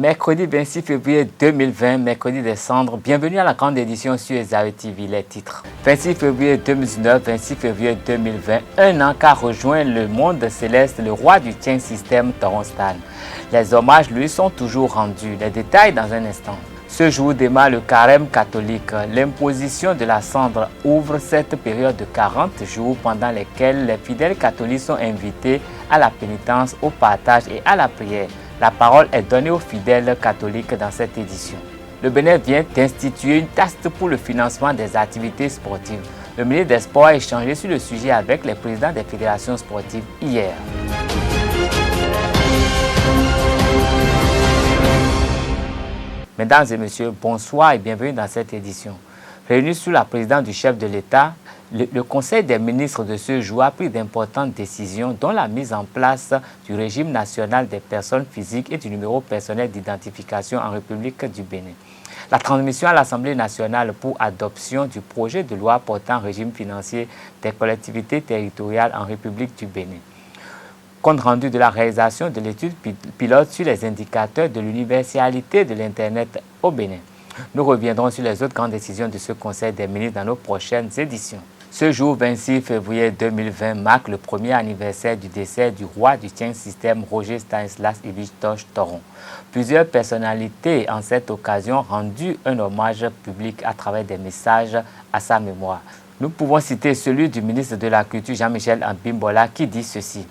Mercredi 26 février 2020, mercredi des cendres. Bienvenue à la grande édition sur Esaü TV, les titres. 26 février 2019, 26 février 2020, un an qu'a rejoint le monde céleste le roi du Tien System, Torrent Stan. Les hommages lui sont toujours rendus. Les détails dans un instant. Ce jour démarre le carême catholique. L'imposition de la cendre ouvre cette période de 40 jours pendant lesquels les fidèles catholiques sont invités à la pénitence, au partage et à la prière. La parole est donnée aux fidèles catholiques dans cette édition. Le Bénin vient d'instituer une taxe pour le financement des activités sportives. Le ministre des Sports a échangé sur le sujet avec les présidents des fédérations sportives hier. Mesdames et messieurs, bonsoir et bienvenue dans cette édition. Réunis sous la présidence du chef de l'État, le Conseil des ministres de ce jour a pris d'importantes décisions, dont la mise en place du régime national des personnes physiques et du numéro personnel d'identification en République du Bénin. La transmission à l'Assemblée nationale pour adoption du projet de loi portant régime financier des collectivités territoriales en République du Bénin. Compte rendu de la réalisation de l'étude pilote sur les indicateurs de l'universalité de l'Internet au Bénin. Nous reviendrons sur les autres grandes décisions de ce Conseil des ministres dans nos prochaines éditions. Ce jour 26 février 2020 marque le premier anniversaire du décès du roi du Tien System, Roger Stanislas Illich Toch Torrent. Plusieurs personnalités en cette occasion ont rendu un hommage public à travers des messages à sa mémoire. Nous pouvons citer celui du ministre de la Culture Jean-Michel Abimbola qui dit ceci.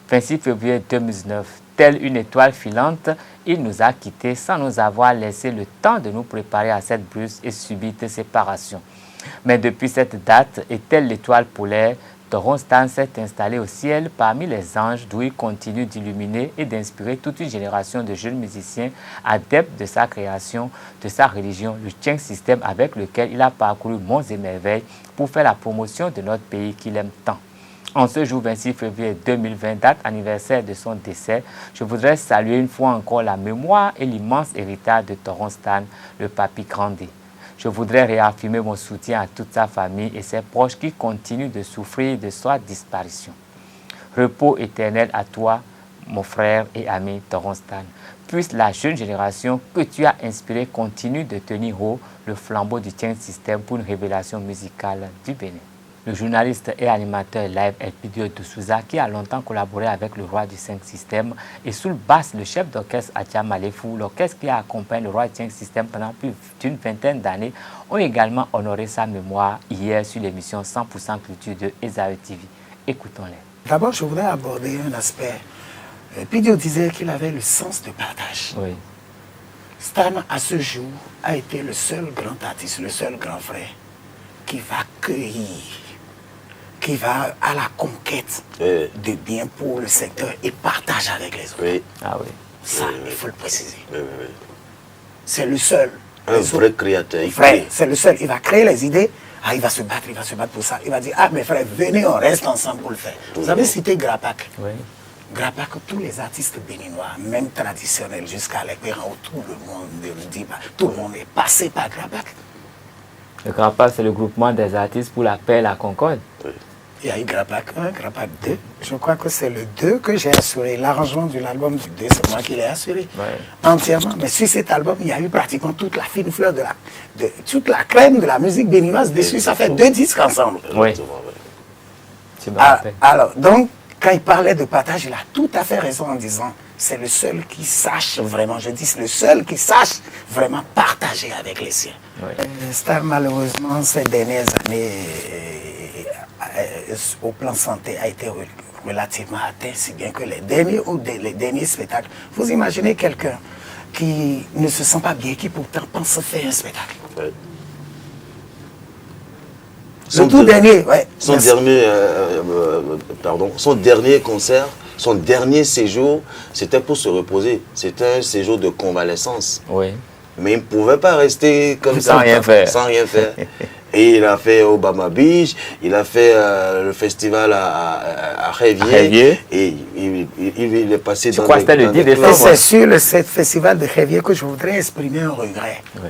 26 février 2009, telle une étoile filante, il nous a quittés sans nous avoir laissé le temps de nous préparer à cette brusque et subite séparation. Mais depuis cette date, et telle l'étoile polaire, Torrent Stan s'est installé au ciel parmi les anges d'où il continue d'illuminer et d'inspirer toute une génération de jeunes musiciens adeptes de sa création, de sa religion, le Tien System avec lequel il a parcouru monts et merveilles pour faire la promotion de notre pays qu'il aime tant. En ce jour 26 février 2020, date anniversaire de son décès, je voudrais saluer une fois encore la mémoire et l'immense héritage de Torrent Stan, le Papi Grandé. Je voudrais réaffirmer mon soutien à toute sa famille et ses proches qui continuent de souffrir de sa disparition. Repos éternel à toi, mon frère et ami Torrent Stan. Puisse la jeune génération que tu as inspirée continue de tenir haut le flambeau du Tien System pour une révélation musicale du Bénin. Le journaliste et animateur live Elpidio de Souza, qui a longtemps collaboré avec le roi du Tien System, et sous le basse, le chef d'orchestre Atia Malefou, l'orchestre qui a accompagné le roi du Tien System pendant plus d'une vingtaine d'années, ont également honoré sa mémoire hier sur l'émission 100% Culture de Esaü TV. Écoutons-les. D'abord, je voudrais aborder un aspect. Elpidio disait qu'il avait le sens de partage. Oui. Stan, à ce jour, a été le seul grand artiste, le seul grand frère qui va cueillir, qui va à la conquête de biens pour le secteur et partage avec les autres. Oui. Ah oui. Ça, il faut le préciser. C'est le seul. Un vrai créateur. C'est le seul. Il va créer les idées. Ah, il va se battre pour ça. Il va dire, ah mes frères, venez, on reste ensemble pour le faire. Vous avez cité Grapak. Oui. Grapak, tous les artistes béninois, même traditionnels jusqu'à l'écran où tout le monde ne dit pas, tout le monde est passé par Grapak. Le Grapak, c'est le groupement des artistes pour la paix et la concorde. Oui. Il y a eu Grapak 1, Grapak 2. Je crois que c'est le 2 que j'ai assuré. L'arrangement de l'album du 2, c'est moi qui l'ai assuré entièrement. Mais sur cet album, il y a eu pratiquement toute la fine fleur toute la crème de la musique béninoise dessus. Ça fait 2 disques ensemble. Oui. Alors, donc, quand il parlait de partage, il a tout à fait raison en disant c'est le seul qui sache vraiment, je dis c'est le seul qui sache vraiment partager avec les siens. Oui. Stan, malheureusement, ces dernières années, au plan santé, a été relativement atteint, si bien que les derniers spectacles, vous imaginez quelqu'un qui ne se sent pas bien, qui pourtant pense faire un spectacle. Ouais. Son dernier concert, son dernier séjour, c'était pour se reposer. C'était un séjour de convalescence. Oui. Mais il ne pouvait pas rester comme sans rien faire. Sans rien faire. Et il a fait Obama Beach, il a fait le festival à Révier. Et il est passé dans le 10 décembre. C'est sur ce festival de Révier que je voudrais exprimer un regret. Oui.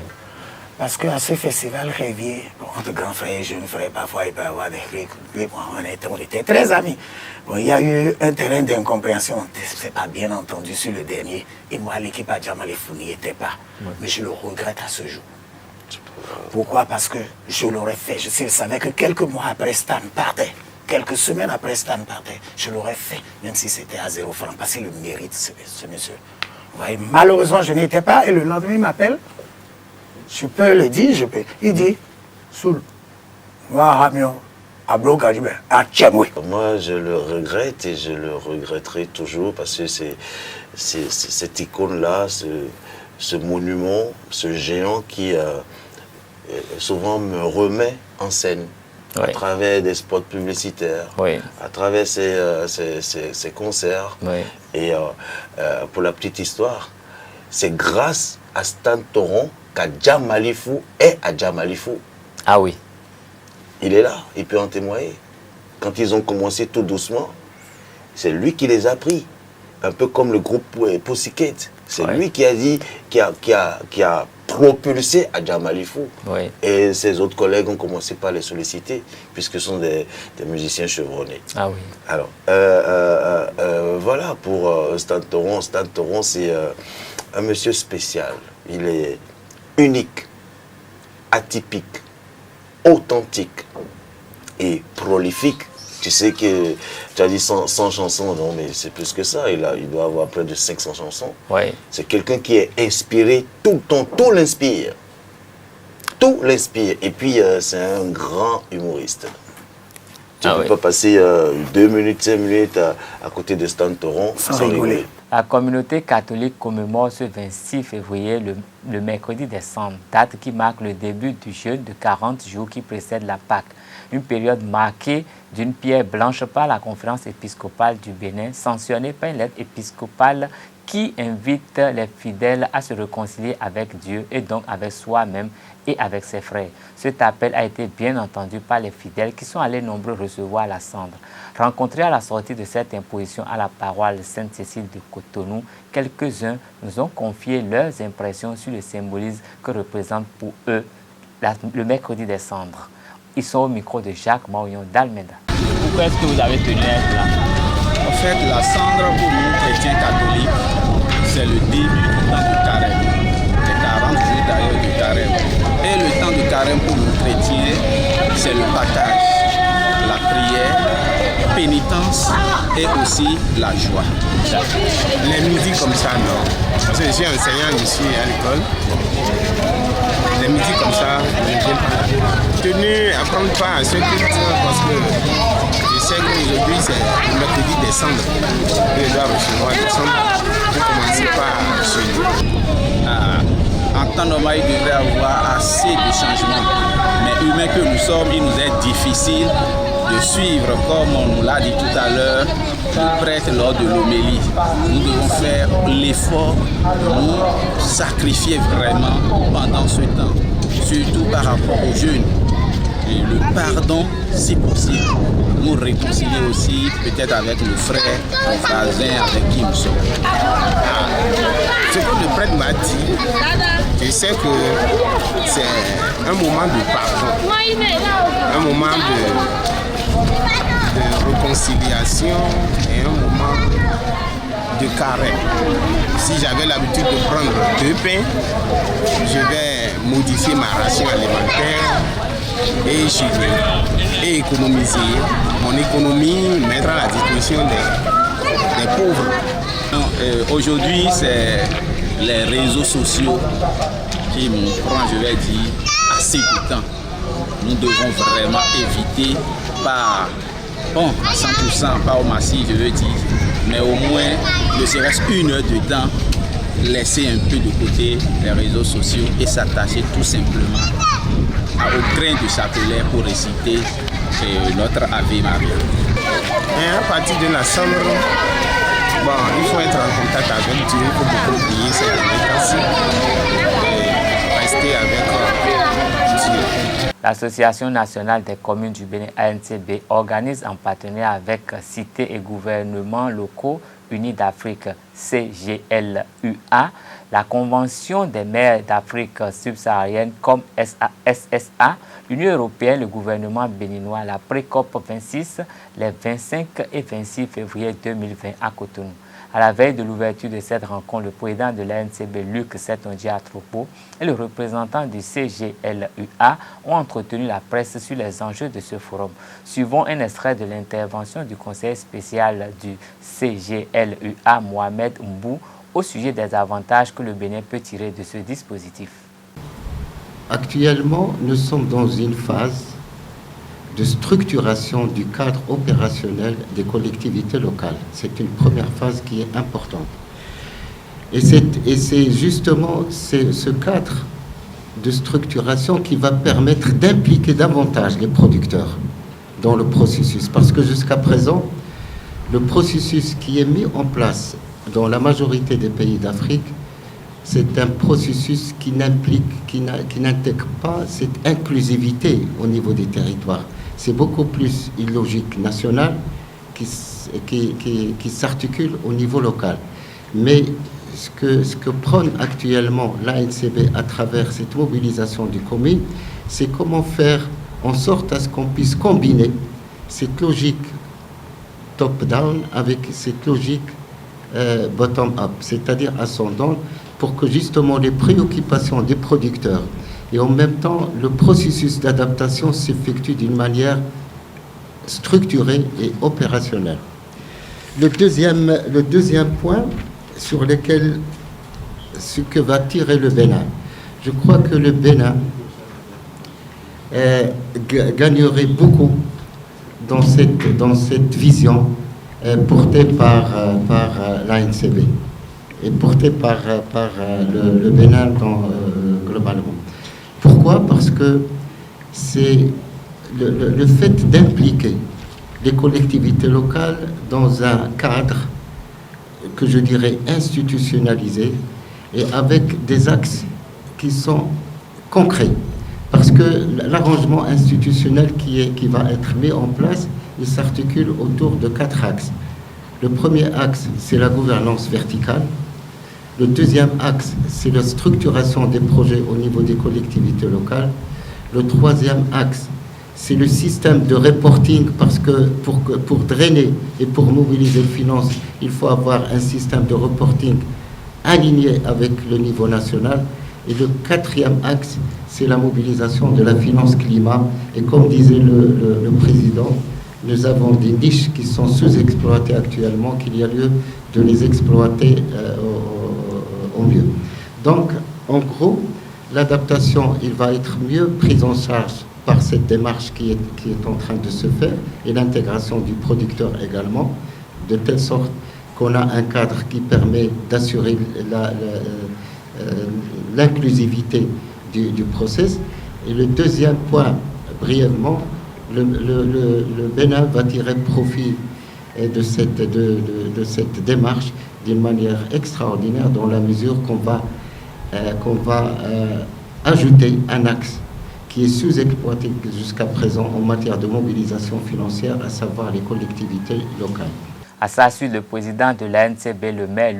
Parce qu'à ce festival Révier, bon, entre grands frères et jeunes frères, parfois il peut y avoir des trucs. Puis, bon, on était très amis. Bon, il y a eu un terrain d'incompréhension, c'est pas bien entendu sur le dernier. Et moi, l'équipe à Djamalifou n'y était pas. Mais je le regrette à ce jour. Pourquoi? Parce que je l'aurais fait. Je savais que quelques mois après Stan partait, quelques semaines après Stan partait, je l'aurais fait, même si c'était à 0 francs, parce qu'il le mérite, ce monsieur. Ouais, malheureusement, je n'y étais pas, et le lendemain, il m'appelle. Je peux le dire, je peux. Il dit, Soul, moi, je le regrette et je le regretterai toujours parce que c'est cette icône-là, ce monument, ce géant qui souvent me remet en scène. Oui. À travers des spots publicitaires, oui. À travers ses concerts. Oui. Et pour la petite histoire, c'est grâce à Stan Toron qu'à Djamalifou est à Djamalifou. Ah oui. Il est là, il peut en témoigner. Quand ils ont commencé tout doucement, c'est lui qui les a pris. Un peu comme le groupe Pussycat. C'est lui qui a dit, qui a propulsé à Djamalifou. Oui. Et ses autres collègues ont commencé par les solliciter, puisque ce sont des musiciens chevronnés. Ah oui. Alors, voilà pour Stan Toron. Stan Toron, c'est un monsieur spécial. Il est unique, atypique, authentique et prolifique. Tu sais que tu as dit 100 chansons, non, mais c'est plus que ça. Il doit avoir près de 500 chansons. Ouais. C'est quelqu'un qui est inspiré tout le temps, tout l'inspire. Tout l'inspire. Et puis, c'est un grand humoriste. Tu ne peux pas passer 2 minutes, 5 minutes à côté de Stan Toron sans rigoler. La communauté catholique commémore ce 26 février le mercredi des Cendres, date qui marque le début du jeûne de 40 jours qui précède la Pâque. Une période marquée d'une pierre blanche par la conférence épiscopale du Bénin, sanctionnée par une lettre épiscopale qui invite les fidèles à se réconcilier avec Dieu et donc avec soi-même et avec ses frères. Cet appel a été bien entendu par les fidèles qui sont allés nombreux recevoir la cendre. Rencontrés à la sortie de cette imposition à la paroisse Sainte-Cécile de Cotonou, quelques-uns nous ont confié leurs impressions sur le symbolisme que représente pour eux le mercredi des Cendres. Ils sont au micro de Jacques Maurion d'Almeda. Pourquoi est-ce que vous avez tenu à être là? En fait, la cendre pour nous, chrétiens catholiques, c'est le début du temps de carême. Les 40 jours d'ailleurs de carême. Et le temps de carême pour nous chrétiens, c'est le partage, la prière, pénitence et aussi la joie. Les musiques comme ça, non. Parce que je suis enseignant ici à l'école. Les musiques comme ça, je ne viens pas. Tenu à prendre part à ce culte parce que je sais qu'aujourd'hui c'est le mercredi des Cendres. Je dois recevoir des Cendres. Je commencer par celui. En temps normal, il devrait y avoir assez de changements. Mais humains que nous sommes, il nous est difficile de suivre, comme on nous l'a dit tout à l'heure, le prêtre lors de l'homélie. Nous devons faire l'effort de nous sacrifier vraiment pendant ce temps, surtout par rapport aux jeunes. Et le pardon, si possible, nous réconcilier aussi peut-être avec le frère, le voisin avec qui nous sommes. Ce que le prêtre m'a dit, je sais que c'est un moment de pardon, un moment de réconciliation et un moment de carême. Si j'avais l'habitude de prendre 2 pains, je vais modifier ma ration alimentaire et jeûner et économiser. Mon économie mettre à la disposition des pauvres. Aujourd'hui, c'est les réseaux sociaux qui nous prennent, je vais dire, assez de temps. Nous devons vraiment éviter, pas bon, à 100%, pas au massif, je veux dire, mais au moins, ne serait-ce qu'une heure de temps, laisser un peu de côté les réseaux sociaux et s'attacher tout simplement au grain de chapelet pour réciter notre Ave Maria. Et à partir de la cendre, bon, il faut être en contact avec Dieu, il faut beaucoup prier ces derniers temps-ci et rester avec Dieu. L'Association nationale des communes du Bénin, ANCB, organise en partenariat avec Cité et gouvernements locaux unis d'Afrique CGLUA, la Convention des maires d'Afrique subsaharienne comme SSA, l'Union européenne, le gouvernement béninois, la pré-COP 26, les 25 et 26 février 2020 à Cotonou. À la veille de l'ouverture de cette rencontre, le président de l'ANCB, Luc Setonji Atropo, et le représentant du CGLUA ont entretenu la presse sur les enjeux de ce forum. Suivons un extrait de l'intervention du conseiller spécial du CGLUA, Mohamed Mbou, au sujet des avantages que le Bénin peut tirer de ce dispositif. Actuellement, nous sommes dans une phase de structuration du cadre opérationnel des collectivités locales. C'est une première phase qui est importante. Et c'est justement ce cadre de structuration qui va permettre d'impliquer davantage les producteurs dans le processus. Parce que jusqu'à présent, le processus qui est mis en place dans la majorité des pays d'Afrique, c'est un processus qui n'intègre pas cette inclusivité au niveau des territoires. C'est beaucoup plus une logique nationale qui s'articule au niveau local. Mais ce que prône actuellement l'ANCB à travers cette mobilisation du commun, c'est comment faire en sorte à ce qu'on puisse combiner cette logique top-down avec cette logique bottom-up, c'est-à-dire ascendante, pour que justement les préoccupations des producteurs et en même temps le processus d'adaptation s'effectue d'une manière structurée et opérationnelle. Le deuxième point sur lequel ce que va tirer le Bénin, je crois que le Bénin gagnerait beaucoup dans cette vision portée par l'ANCB et portée par le Bénin globalement. Pourquoi? Parce que c'est le fait d'impliquer les collectivités locales dans un cadre que je dirais institutionnalisé et avec des axes qui sont concrets. Parce que l'arrangement institutionnel qui va être mis en place, il s'articule autour de 4 axes. Le premier axe, c'est la gouvernance verticale. Le deuxième axe, c'est la structuration des projets au niveau des collectivités locales. Le troisième axe, c'est le système de reporting, parce que pour drainer et pour mobiliser les finances, il faut avoir un système de reporting aligné avec le niveau national. Et le quatrième axe, c'est la mobilisation de la finance climat. Et comme disait le président, nous avons des niches qui sont sous-exploitées actuellement, qu'il y a lieu de les exploiter au mieux. Donc, en gros, l'adaptation, il va être mieux prise en charge par cette démarche qui est en train de se faire, et l'intégration du producteur également, de telle sorte qu'on a un cadre qui permet d'assurer l'inclusivité du process. Et le deuxième point, brièvement, le Bénin va tirer profit de cette démarche d'une manière extraordinaire, dans la mesure qu'on va ajouter un axe qui est sous-exploité jusqu'à présent en matière de mobilisation financière, à savoir les collectivités locales. À sa suite, le président de l'ANCB, le maire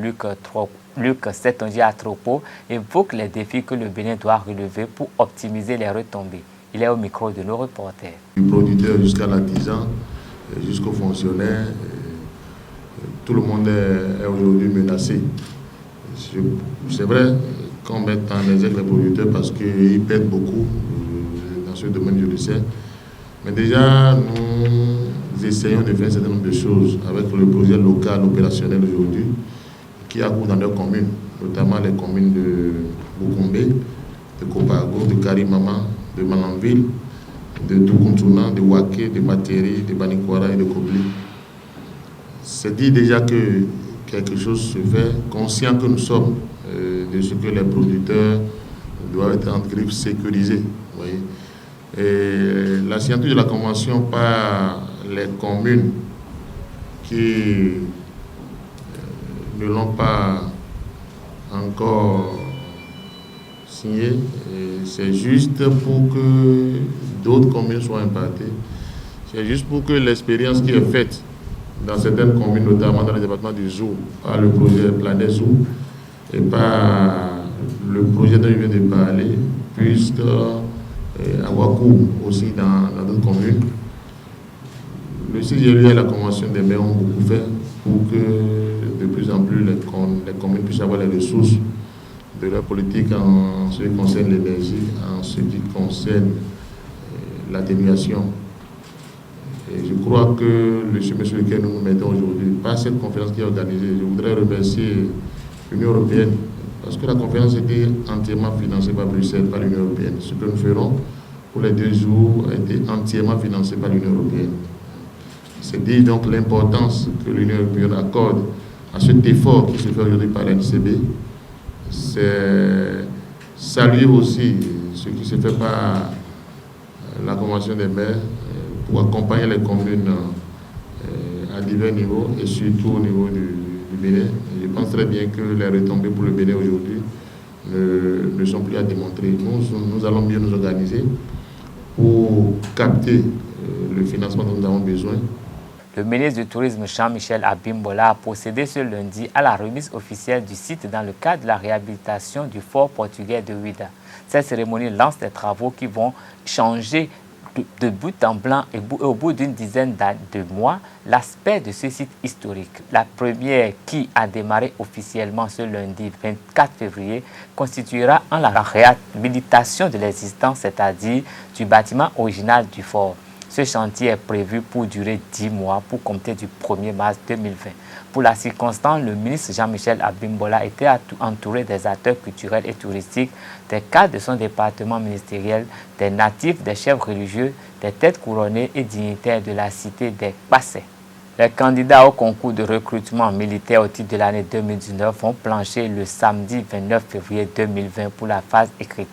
Luc Setonji Atropo, évoque les défis que le Bénin doit relever pour optimiser les retombées. Il est au micro de nos reporters. Du producteur jusqu'à l'artisan, jusqu'au fonctionnaire, tout le monde est aujourd'hui menacé. C'est vrai qu'on met en exergue les producteurs parce qu'ils perdent beaucoup dans ce domaine, je le sais. Mais déjà, nous essayons de faire un certain nombre de choses avec le projet local opérationnel aujourd'hui qui a cours dans leurs communes, notamment les communes de Boukombé, de Kopago, de Karimama, de Malanville, de Doukontounan, de Waké, de Materi, de Banikwara et de Kobli. C'est dit déjà que quelque chose se fait, conscient que nous sommes de ce que les producteurs doivent être en grippe sécurisée. Vous voyez. Et la signature de la convention par les communes qui ne l'ont pas encore signée, c'est juste pour que d'autres communes soient impactées. C'est juste pour que l'expérience qui est faite dans certaines communes, notamment dans le département du Zou, par le projet Planète Zou et par le projet dont je viens de parler, puisque à Ouakou aussi dans d'autres communes. Le CGLU et la Convention des maires ont beaucoup fait pour que de plus en plus les communes puissent avoir les ressources de leur politique en ce qui concerne l'énergie, en ce qui concerne l'atténuation. Et je crois que le chemin sur lequel nous nous mettons aujourd'hui, par cette conférence qui est organisée, je voudrais remercier l'Union européenne, parce que la conférence était entièrement financée par Bruxelles, par l'Union européenne. Ce que nous ferons pour les 2 jours a été entièrement financé par l'Union européenne. C'est dire donc l'importance que l'Union européenne accorde à cet effort qui se fait aujourd'hui par l'NCB. C'est saluer aussi ce qui se fait par la Convention des maires pour accompagner les communes à divers niveaux et surtout au niveau du Bénin. Je pense très bien que les retombées pour le Bénin aujourd'hui ne sont plus à démontrer. Nous allons bien nous organiser pour capter le financement dont nous avons besoin. Le ministre du Tourisme Jean-Michel Abimbola a procédé ce lundi à la remise officielle du site dans le cadre de la réhabilitation du fort portugais de Ouida. Cette cérémonie lance des travaux qui vont changer de but en blanc et au bout d'une dizaine de mois l'aspect de ce site historique. La première, qui a démarré officiellement ce lundi 24 février, constituera en la réhabilitation de l'existence, c'est-à-dire du bâtiment original du fort. Ce chantier est prévu pour durer 10 mois pour compter du 1er mars 2020. Pour la circonstance, le ministre Jean-Michel Abimbola était entouré des acteurs culturels et touristiques, des cadres de son département ministériel, des natifs, des chefs religieux, des têtes couronnées et dignitaires de la cité des Passés. Les candidats au concours de recrutement militaire au titre de l'année 2019 vont plancher le samedi 29 février 2020 pour la phase écrite.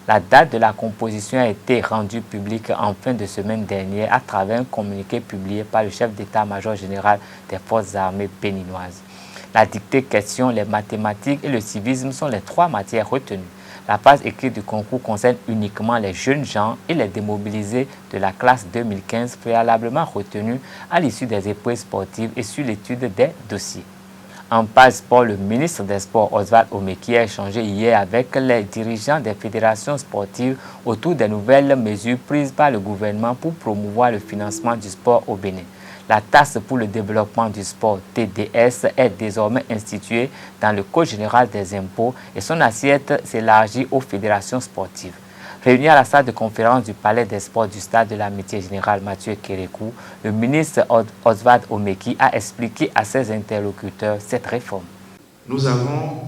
La date de la composition a été rendue publique en fin de semaine dernière à travers un communiqué publié par le chef d'état-major général des forces armées béninoises. La dictée question, les mathématiques et le civisme sont les 3 matières retenues. La phase écrite du concours concerne uniquement les jeunes gens et les démobilisés de la classe 2015 préalablement retenus à l'issue des épreuves sportives et sur l'étude des dossiers. En page sport, le ministre des Sports, Oswald Omeki, a échangé hier avec les dirigeants des fédérations sportives autour des nouvelles mesures prises par le gouvernement pour promouvoir le financement du sport au Bénin. La taxe pour le développement du sport, TDS, est désormais instituée dans le Code général des impôts et son assiette s'élargit aux fédérations sportives. Réuni à la salle de conférence du Palais des Sports du Stade de l'Amitié générale Mathieu Kérékou, le ministre Oswald Omeki a expliqué à ses interlocuteurs cette réforme. Nous avons,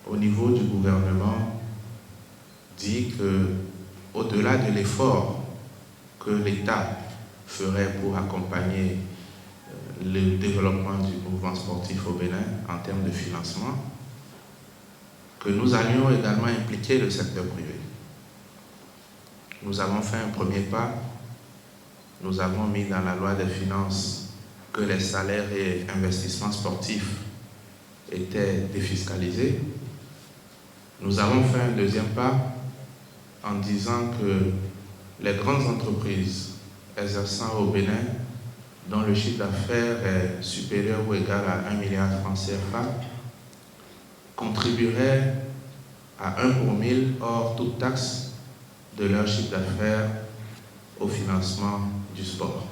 au niveau du gouvernement, dit qu'au-delà de l'effort que l'État ferait pour accompagner le développement du mouvement sportif au Bénin en termes de financement, que nous allions également impliquer le secteur privé. Nous avons fait un premier pas. Nous avons mis dans la loi des finances que les salaires et investissements sportifs étaient défiscalisés. Nous avons fait un deuxième pas en disant que les grandes entreprises exerçant au Bénin, dont le chiffre d'affaires est supérieur ou égal à 1 milliard de francs CFA, contribueraient à 1 pour 1000 hors toute taxe de leur chiffre d'affaires au financement du sport.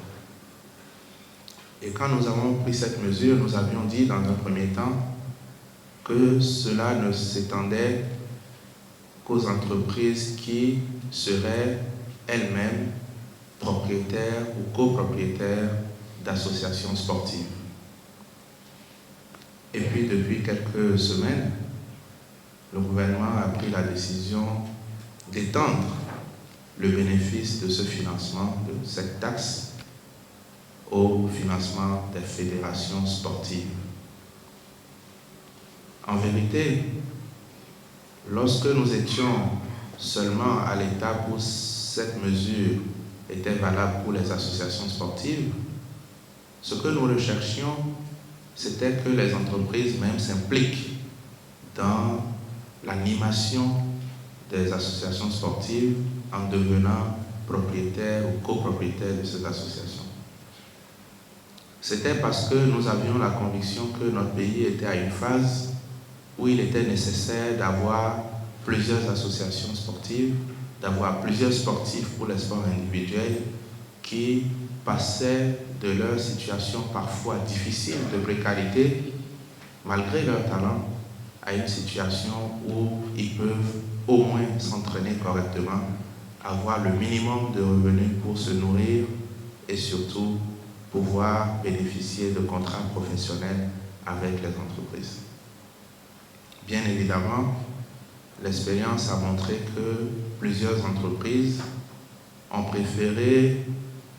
Et quand nous avons pris cette mesure, nous avions dit dans un premier temps que cela ne s'étendait qu'aux entreprises qui seraient elles-mêmes propriétaires ou copropriétaires d'associations sportives. Et puis depuis quelques semaines, le gouvernement a pris la décision d'étendre le bénéfice de ce financement, de cette taxe, au financement des fédérations sportives. En vérité, lorsque nous étions seulement à l'étape où cette mesure était valable pour les associations sportives, ce que nous recherchions, c'était que les entreprises même s'impliquent dans l'animation des associations sportives en devenant propriétaires ou copropriétaires de ces associations. c'était parce que nous avions la conviction que notre pays était à une phase où il était nécessaire d'avoir plusieurs associations sportives, d'avoir plusieurs sportifs pour les sports individuels qui passaient de leur situation parfois difficile de précarité, malgré leur talent, à une situation où ils peuvent au moins s'entraîner correctement, avoir le minimum de revenus pour se nourrir et surtout pouvoir bénéficier de contrats professionnels avec les entreprises. Bien évidemment, l'expérience a montré que plusieurs entreprises ont préféré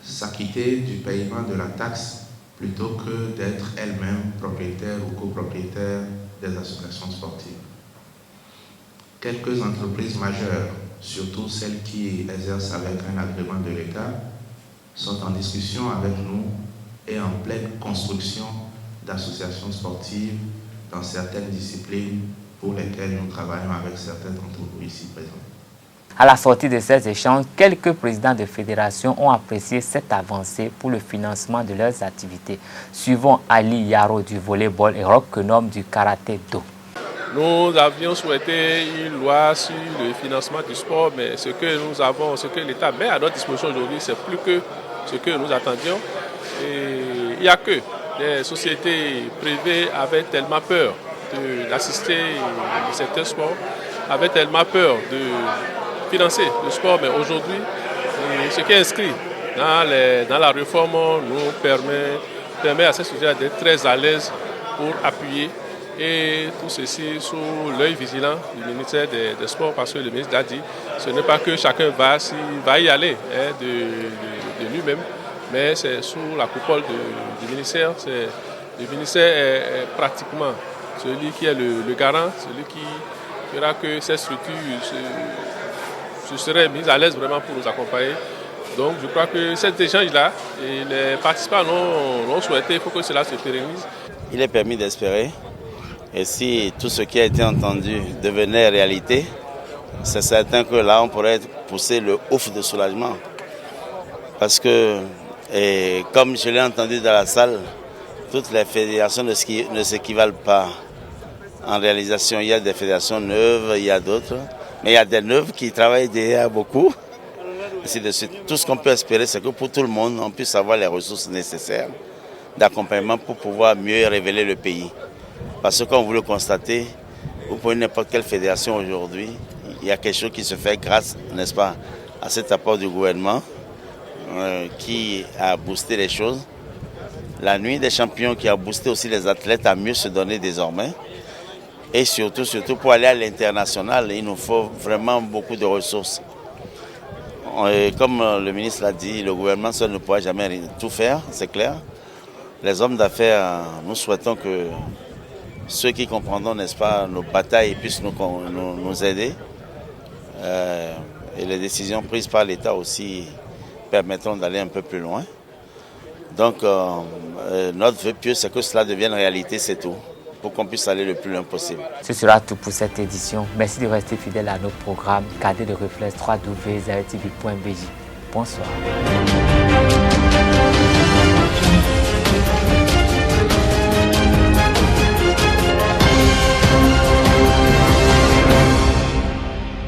s'acquitter du paiement de la taxe plutôt que d'être elles-mêmes propriétaires ou copropriétaires des associations sportives. Quelques entreprises majeures, surtout celles qui exercent avec un agrément de l'État, sont en discussion avec nous et en pleine construction d'associations sportives dans certaines disciplines pour lesquelles nous travaillons avec certaines entreprises ici présentes. À la sortie de ces échanges, quelques présidents de fédérations ont apprécié cette avancée pour le financement de leurs activités. Suivons Ali Yaro du volleyball et Roch Kenom du karaté-do. Nous avions souhaité une loi sur le financement du sport, mais ce que l'État met à notre disposition aujourd'hui, c'est plus que ce que nous attendions. Et il n'y a que les sociétés privées avaient tellement peur d'assister au secteur sport, avaient tellement peur de financer le sport, mais aujourd'hui, ce qui est inscrit dans la réforme nous permet à ces sociétés d'être très à l'aise pour appuyer. Et tout ceci sous l'œil vigilant du ministère des Sports, parce que le ministre a dit ce n'est pas que chacun va y aller de lui-même, mais c'est sous la coupole du ministère. Le ministère est pratiquement celui qui est le garant, celui qui fera que ces structures se seraient mises à l'aise vraiment pour nous accompagner. Donc je crois que cet échange-là, les participants l'ont souhaité, il faut que cela se pérennise. Il est permis d'espérer. Et si tout ce qui a été entendu devenait réalité, c'est certain que là, on pourrait pousser le ouf de soulagement. Parce que, comme je l'ai entendu dans la salle, toutes les fédérations ne s'équivalent pas en réalisation. Il y a des fédérations neuves, il y a d'autres. Mais il y a des neuves qui travaillent déjà beaucoup. Ainsi de suite. Tout ce qu'on peut espérer, c'est que pour tout le monde, on puisse avoir les ressources nécessaires d'accompagnement pour pouvoir mieux révéler le pays. Parce que comme vous le constatez, vous prenez n'importe quelle fédération aujourd'hui, il y a quelque chose qui se fait grâce, n'est-ce pas, à cet apport du gouvernement qui a boosté les choses. La nuit des champions qui a boosté aussi les athlètes à mieux se donner désormais. Et surtout pour aller à l'international, il nous faut vraiment beaucoup de ressources. Et comme le ministre l'a dit, le gouvernement seul ne pourra jamais tout faire, c'est clair. Les hommes d'affaires, nous souhaitons que ceux qui comprendront, n'est-ce pas, nos batailles puissent nous aider. Et les décisions prises par l'État aussi permettront d'aller un peu plus loin. Donc, notre vœu pieux, c'est que cela devienne réalité, c'est tout, pour qu'on puisse aller le plus loin possible. Ce sera tout pour cette édition. Merci de rester fidèle à nos programmes. Gardez le réflexe www.zaretv.bj. Bonsoir.